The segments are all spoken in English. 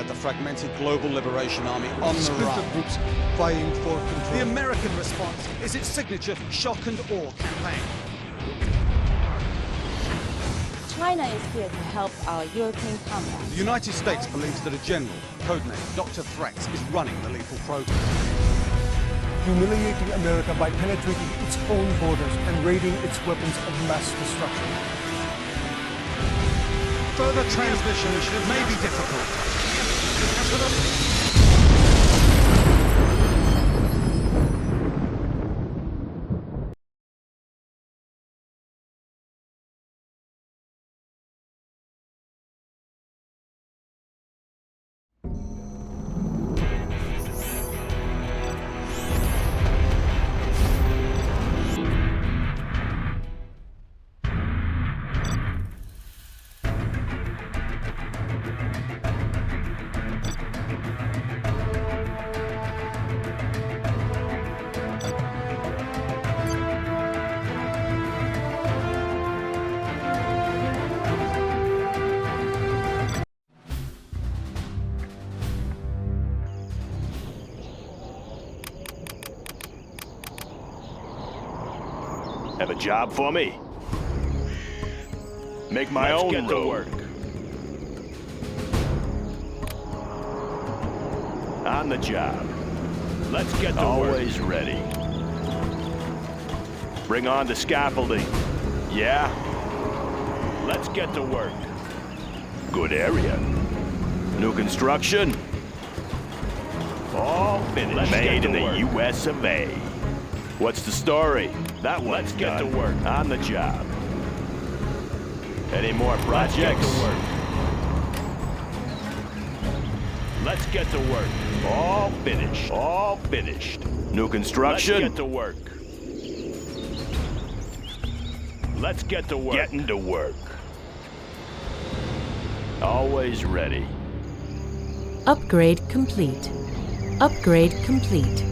the fragmented Global Liberation Army on the run. Groups vying for control. The American response is its signature shock and awe campaign. China is here to help our European comrades. The United States believes that a general, codenamed Dr. Threats, is running the lethal program. Humiliating America by penetrating its own borders and raiding its weapons of mass destruction. Further transmission may be difficult. Have a job for me? Make my own road. Let's get to work. On the job. Let's get to work. Always ready. Bring on the scaffolding. Yeah? Let's get to work. Good area. New construction. All finished. Made in the US of A. What's the story? That one's Let's get done. To work. On the job. Any more projects? Let's get to work. All finished. All finished. New construction. Let's get to work. Let's get to work. Getting to work. Always ready. Upgrade complete. Upgrade complete.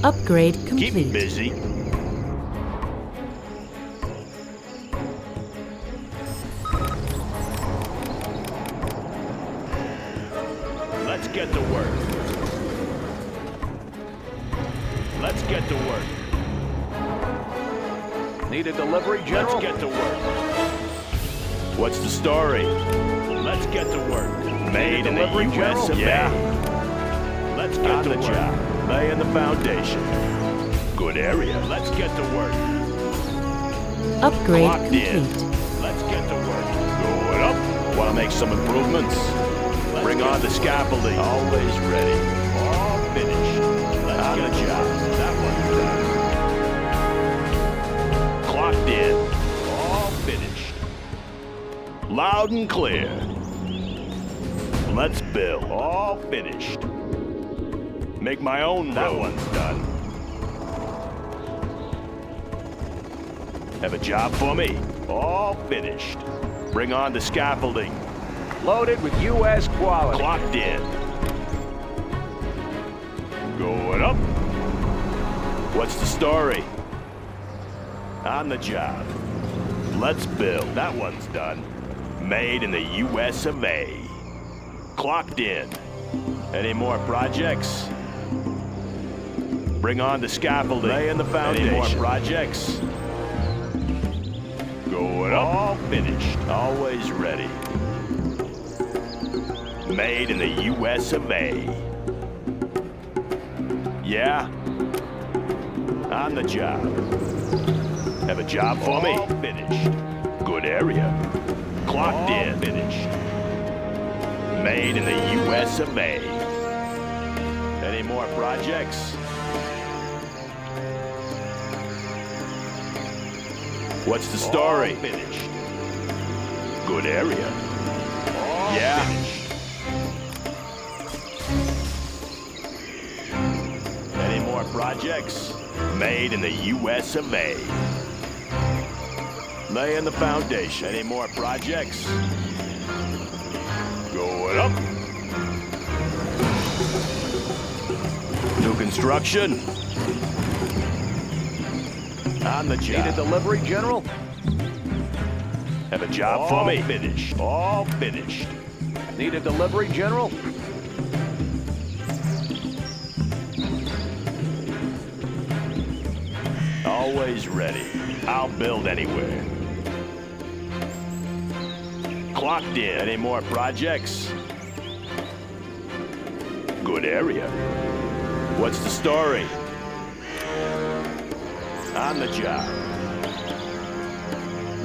Upgrade complete. Keep busy. Let's get to work. Let's get to work. Need a delivery, General? Let's get to work. What's the story? Let's get to work. Made in the US of A. Yeah. Let's get to the job. Laying the foundation. Good area. Let's get to work. Upgrade Locked complete. In. Let's get to work. Going up. Want to make some improvements? Bring on the scaffolding. Always ready. All finished. Let's on the job. That one's done. Clocked in. All finished. Loud and clear. Let's build. All finished. Make my own road. That one's done. Have a job for me? All finished. Bring on the scaffolding. Loaded with U.S. quality. Clocked in. Going up. What's the story? On the job. Let's build. That one's done. Made in the U.S. of A. Clocked in. Any more projects? Bring on the scaffolding. Laying the foundation. Any more projects? Going up. All finished. Always ready. Made in the US of A. Yeah? On the job. Have a job for me? All finished. Good area. Clocked in. Finished. Made in the US of A. Any more projects? What's the story? All finished. Good area. All yeah. Finished. Any more projects? Made in the US of A. Laying the foundation. Any more projects? Going up. New construction. On the job. Need a delivery, General? Have a job for me? Finished. All finished. Need a delivery, General? Always ready. I'll build anywhere. Clocked in. Any more projects? Good area. What's the story? On the job.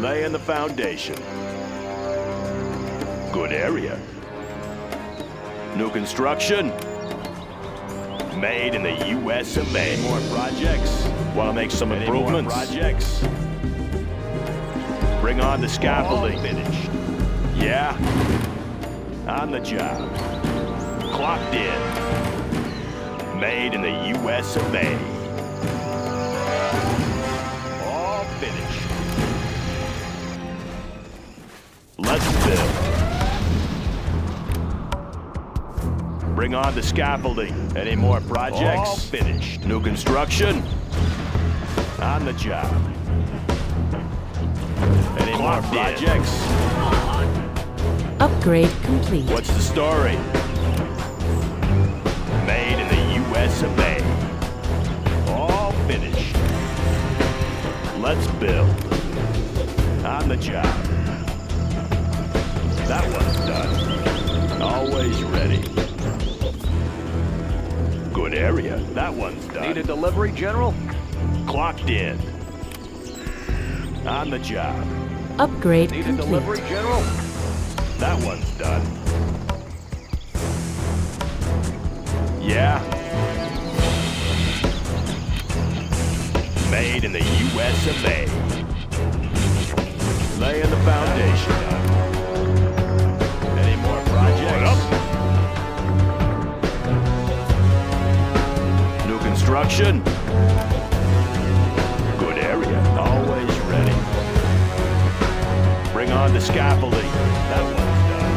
Laying the foundation. Good area. New construction. Made in the US of A. More projects. Want to make some improvements? More projects. Bring on the scaffolding. All finished. Yeah. On the job. Clocked in. Made in the US of A. All finished. Let's build. Bring on the scaffolding. Any more projects? All finished. New construction. On the job. Any more projects? Upgrade complete. What's the story? Made in the US of A. All finished. Let's build. On the job. That one's done. Always ready. Good area. That one's done. Need a delivery, General? Clocked in. On the job. Upgrade Need complete. a delivery, General? That one's done. Yeah. Made in the US of A. Laying the foundation. Any more projects? New construction. Good area. Always ready. Bring on the scaffolding. That one's done.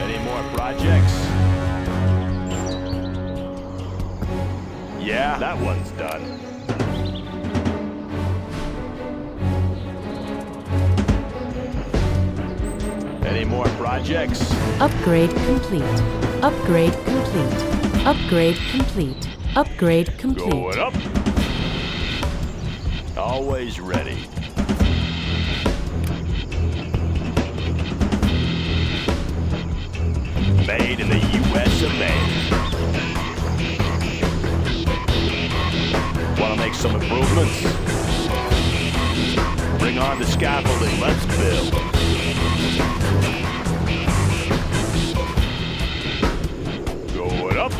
Any more projects? Yeah, that one's done. Any more projects? Upgrade complete. Upgrade complete. Upgrade complete. Upgrade complete. Going up. Always ready. Made in the US of A. Want to make some improvements? Bring on the scaffolding. Let's build. Going up.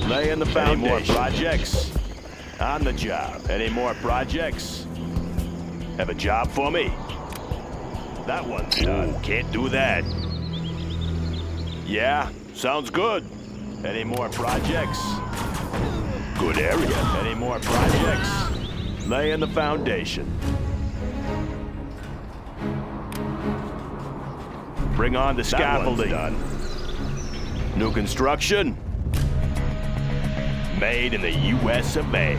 Laying the foundation. Any more projects? On the job. Any more projects? Have a job for me? That one's done. Can't do that. Yeah, sounds good. Any more projects? Good area. Any more projects? Laying the foundation. Bring on the scaffolding. Done. New construction. Made in the US of A.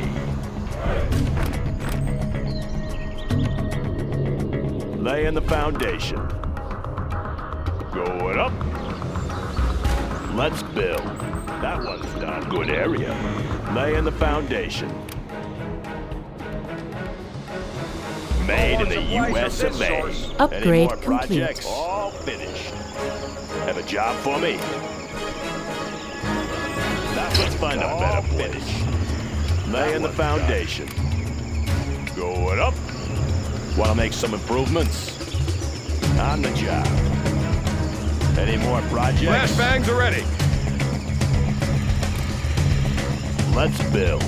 Laying the foundation. Going up. Let's build. That one's done. Good area. Laying the foundation. Made in the US of A. Upgrade Any more complete. projects? All finished. Have a job for me? Let's find a better finish. Laying the foundation. Going up. Want to make some improvements? On the job. Any more projects? Flashbangs are ready. Let's build.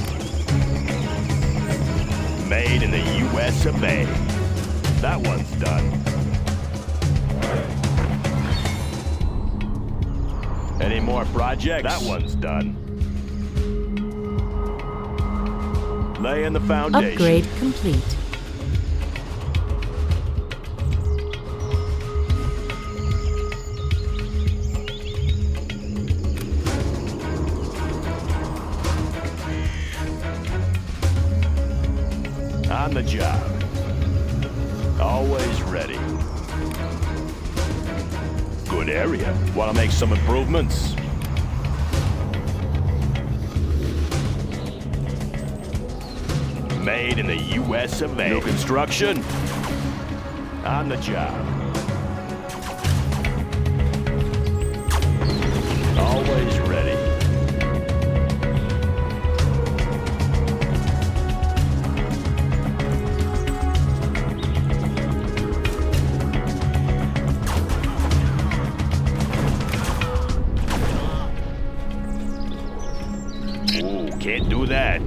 Made in the US of A. That one's done. Any more projects? That one's done. Laying the foundation. Upgrade complete. On the the job. Always ready. Good area. Want to make some improvements? Made in the US of A. New construction. On the job. Always ready. Ooh, can't do that.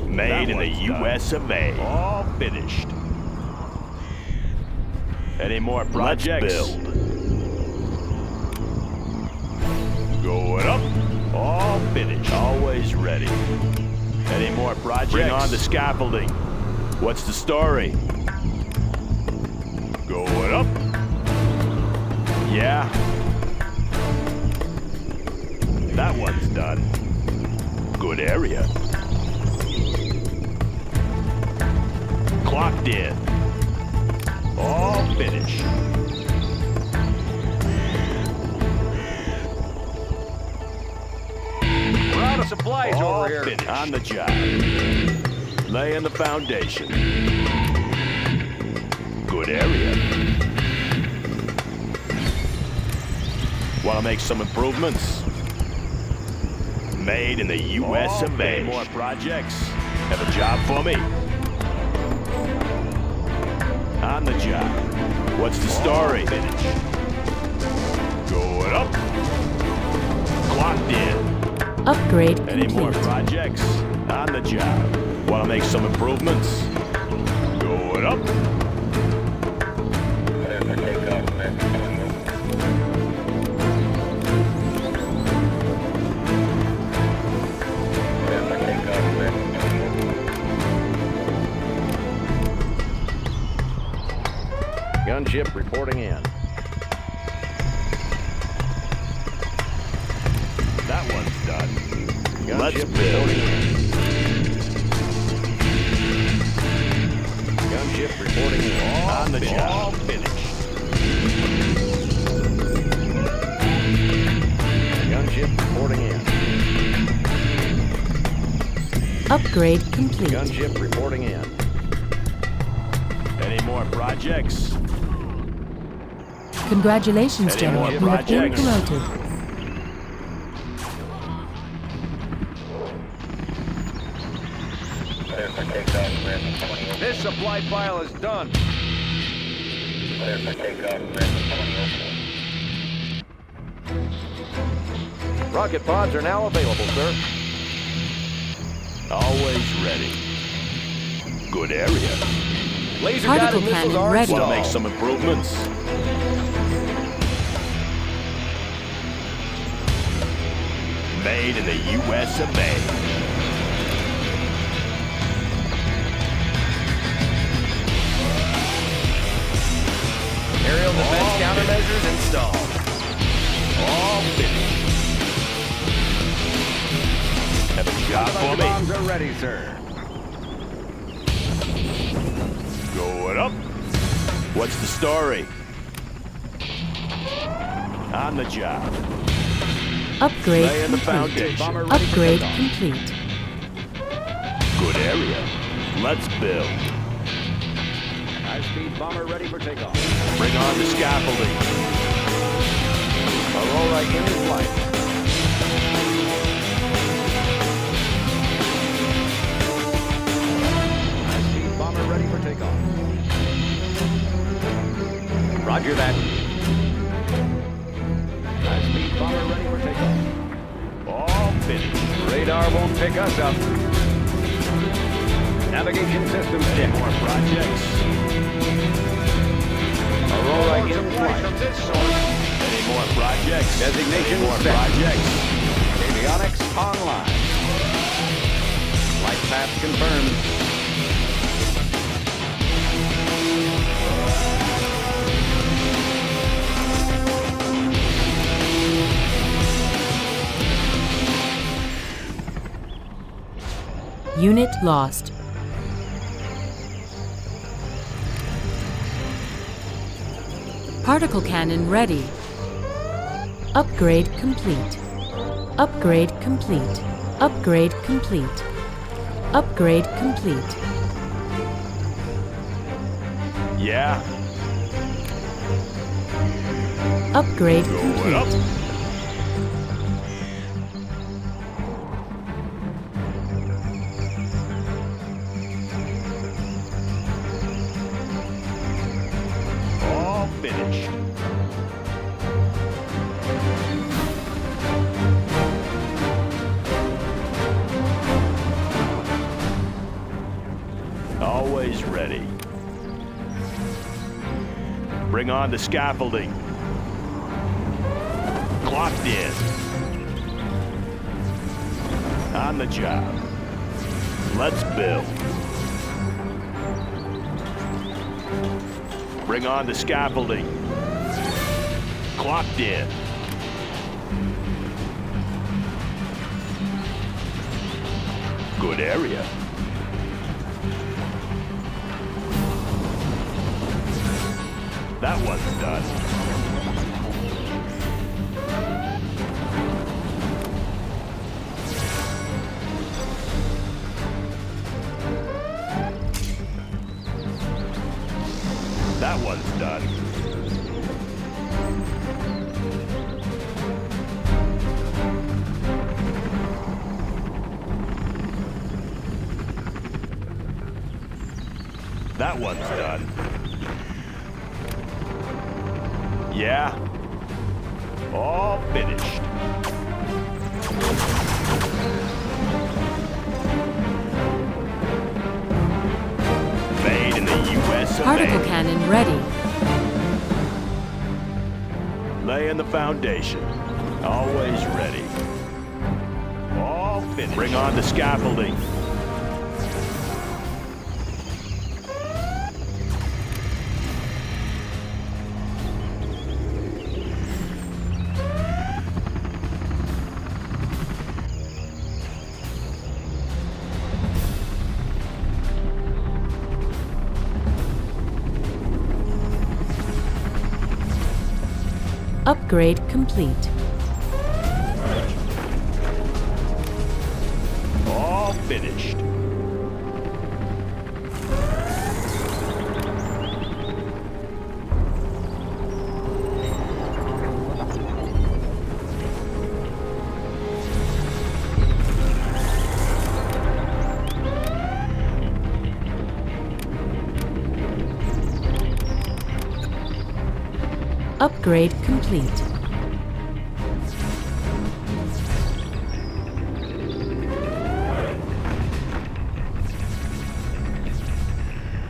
Made in the US of A. All finished. Any more projects? Let's build. Going up. All finished. Always ready. Any more projects? Bring on the scaffolding. What's the story? Going up. Yeah. That one's done. Good area. Clocked in. All finished. We're out of supplies All over here. finished. On the job. Laying the foundation. Good area. Want to make some improvements? Made in the US of A. More projects. Have a job for me? On the job. What's the story? Finish. Going up. Clocked in. Upgrade Any more complete. projects? On the job. Want to make some improvements? Going up. Gunship reporting in. That one's done. Gunship Let's build. reporting in. Gunship reporting in. On the job. All finished. Gunship reporting in. Upgrade complete. Gunship reporting in. Any more projects? Congratulations, Any General. more You have been projects? promoted. This supply pile is done. Rocket pods are now available, sir. Always ready. Good area. Laser Particle guided missiles cannon are ready. Want to installed. make some improvements? Made in the US of A. Aerial defense countermeasures installed. All finished. Have a job for me? Bombs are ready, sir. Going up. What's the story? On the job. Upgrade Laying the complete. foundation. Bomber ready for Upgrade takeoff. complete. Good area. Let's build. High-speed bomber ready for takeoff. Bring on the scaffolding. Aurora in flight. High-speed bomber ready for takeoff. Roger that. High-speed bomber ready for takeoff. All finished. Radar won't pick us up. Navigation system Any dim. more projects? Aurora in flight. Any more projects? Designation Any more set. projects? Avionics online. Flight path confirmed. Unit lost. Particle cannon ready. Upgrade complete. Upgrade complete. Upgrade complete. Upgrade complete. Yeah. Upgrade Going up. complete. All finished. Always ready. Bring on the scaffolding. Clocked in. On the job. Let's build. Bring on the scaffolding. Clocked in. Good area. That one's done. That one's done. That one's done. Yeah. All finished. Made in the U.S. of Particle A. cannon ready. Laying the foundation. Always ready. All finished. Bring on the scaffolding. Upgrade complete. All finished. Upgrade complete.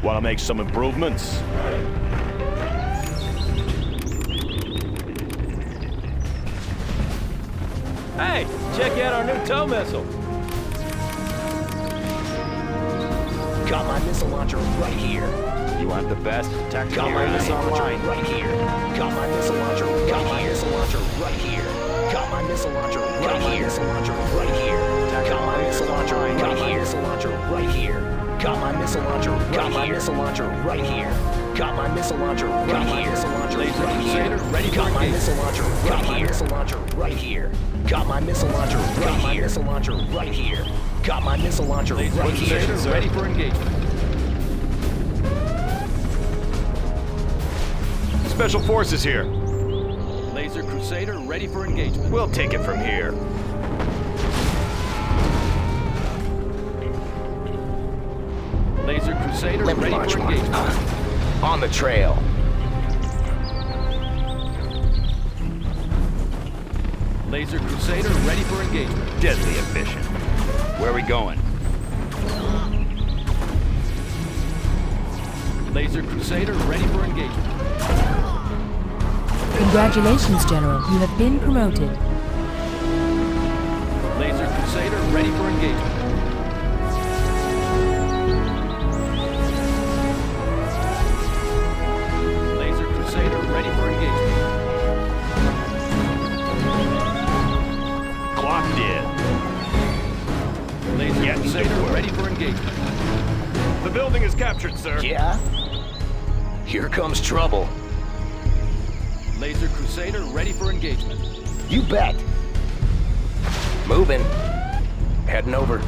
Want to make some improvements? Hey, check out our new tow missile. Got my missile launcher right here. You want the best? Got my missile launcher right here. Got my missile launcher. Got my missile launcher right here. Got my missile launcher right here. Missile launcher right here. Got my missile launcher right here. Missile launcher right here. Got my missile launcher. Got my missile launcher right here. Got my missile launcher right here. Missile launcher right here. Ready Got my missile launcher right here. Missile launcher right here. Got my missile launcher right here. Missile launcher right here. Got my missile launcher right here. Ready for engagement. Special Forces here. Laser Crusader ready for engagement. We'll take it from here. Laser Crusader Let me ready launch for one. engagement. On the trail. Laser Crusader ready for engagement. Deadly efficient. Where are we going? Laser Crusader ready for engagement. Congratulations, General. You have been promoted. Laser Crusader ready for engagement. Laser Crusader ready for engagement. Clocked in. Laser Getting to Crusader work. ready for engagement. The building is captured, sir. Yeah? Here comes trouble. Laser Crusader ready for engagement. You bet. Moving. Heading over.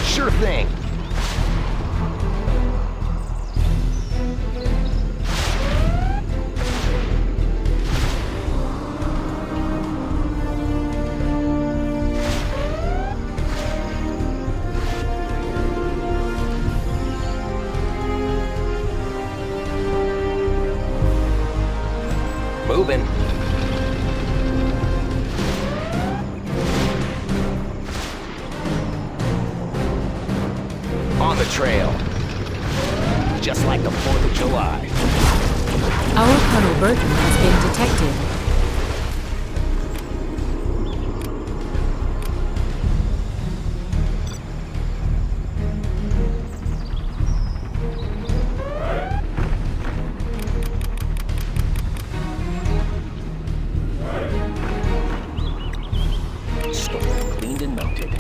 Sure thing. Moving. On the trail. Just like the 4th of July. Our Colonel Burton has been detected. Cleaned and mounted.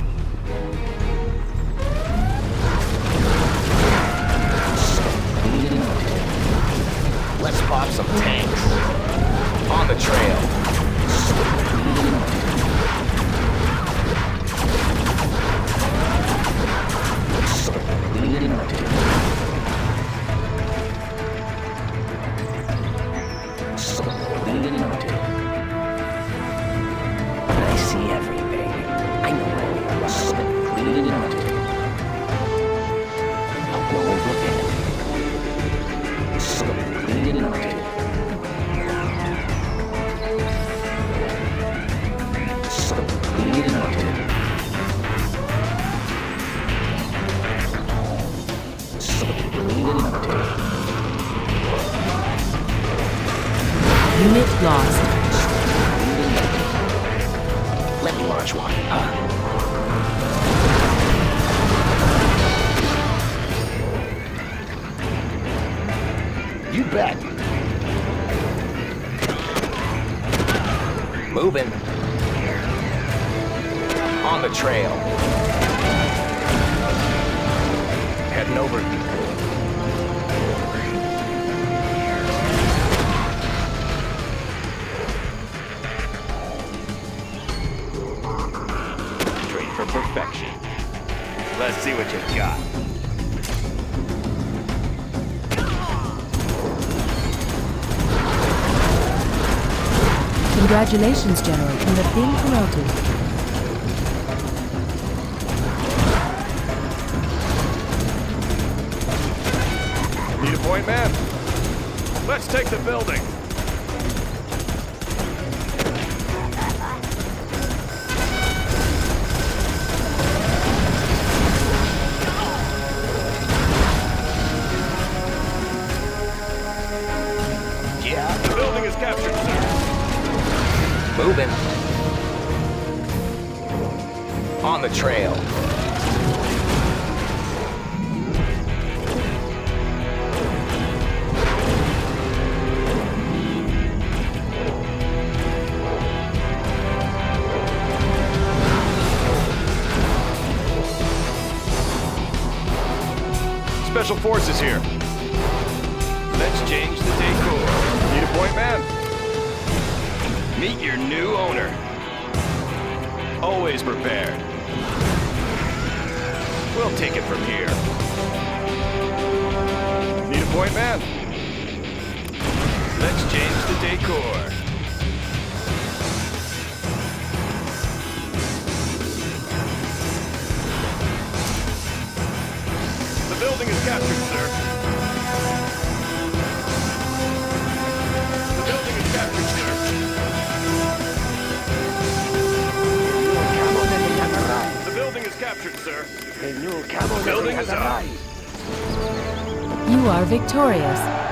Cleaned and mounted. Let's pop some tanks. On the trail. Cleaned and mounted. Cleaned and mounted. Cleaned and mounted. I see everything. I know where we are. Clean and mounted. I'll go look at it. Clean and mounted. Clean and mounted. Clean and mounted. Unit lost. Let me launch one. You bet. Moving. On the trail. Heading over. Train for perfection. Let's see what you've got. Congratulations, General. You have been promoted. Need a point, man? Let's take the building. Yeah. The building is captured, sir. Moving. On the trail. Special forces here. Let's change the decor. Need a point, man? Meet your new owner. Always prepared. We'll take it from here. Need a point, man? Let's change the decor. The building is captured, sir. The building is captured, sir. The building is captured, sir. The new cavalry Building has is up. arrived. You are victorious.